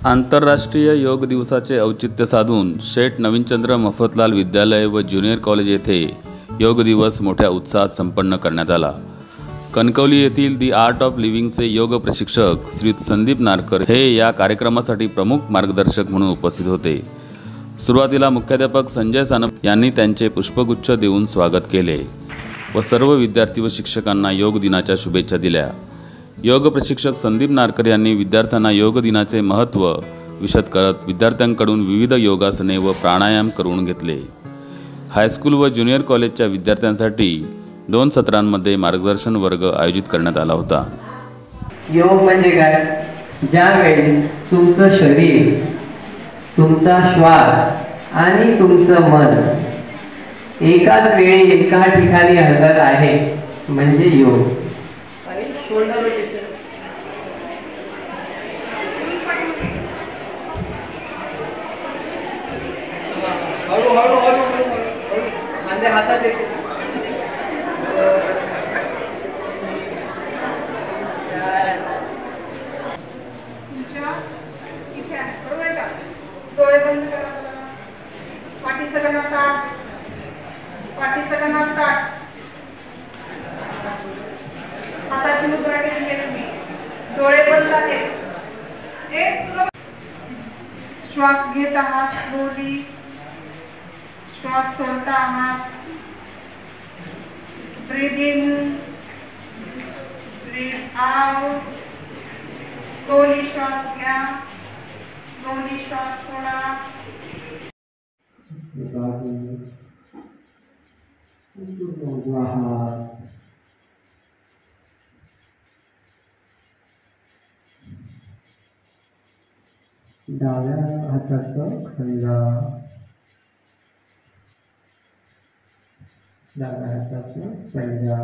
आंतरराष्ट्रीय योग दिवसाचे औचित्य साधून शेठ नवीनचंद्र मफतलाल विद्यालय व ज्युनियर कॉलेज येथे योग दिवस मोठ्या उत्साहात संपन्न करण्यात आला। कणकवली येथील दी आर्ट ऑफ लिव्हिंगचे योग प्रशिक्षक श्री संदीप नारकर हे या कार्यक्रमासाठी प्रमुख मार्गदर्शक म्हणून उपस्थित होते। सुरुवातीला मुख्याध्यापक संजय सानप यांनी त्यांचे पुष्पगुच्छ देऊन स्वागत केले व सर्व विद्यार्थी व शिक्षकांना योग दिनाच्या शुभेच्छा दिल्या। योग प्रशिक्षक संदीप नारकर यांनी विद्यार्थ्यांना योग दिनाचे महत्त्व विशद करत विद्यार्थ्यांकडून विविध योगासने व प्राणायाम करून घेतले। हायस्कूल व ज्युनियर कॉलेजच्या विद्यार्थ्यांसाठी 2 सत्रांमध्ये मार्गदर्शन वर्ग आयोजित करण्यात आला होता। योग म्हणजे काय? ज्यावेळेस तुमचं शरीर, तुमचा श्वास आणि तुमचं मन एकाच वेळी एका ठिकाणी हजर आहे म्हणजे योग। डोळे बंद करा, पाठीचं कणा ताट, पाठीचं कणा ताट, हाताची मुद्रा केली आहे तुम्ही, डोळे बंद आहेत। श्वास घेत आहात स्लोली, श्वास सोडता आहात। Breathe in, breathe out, slowly श्वास घ्या, स्लोली श्वास सोडा। डाव्या हाताचं खंजा, डाव्या हाताचं पंजा,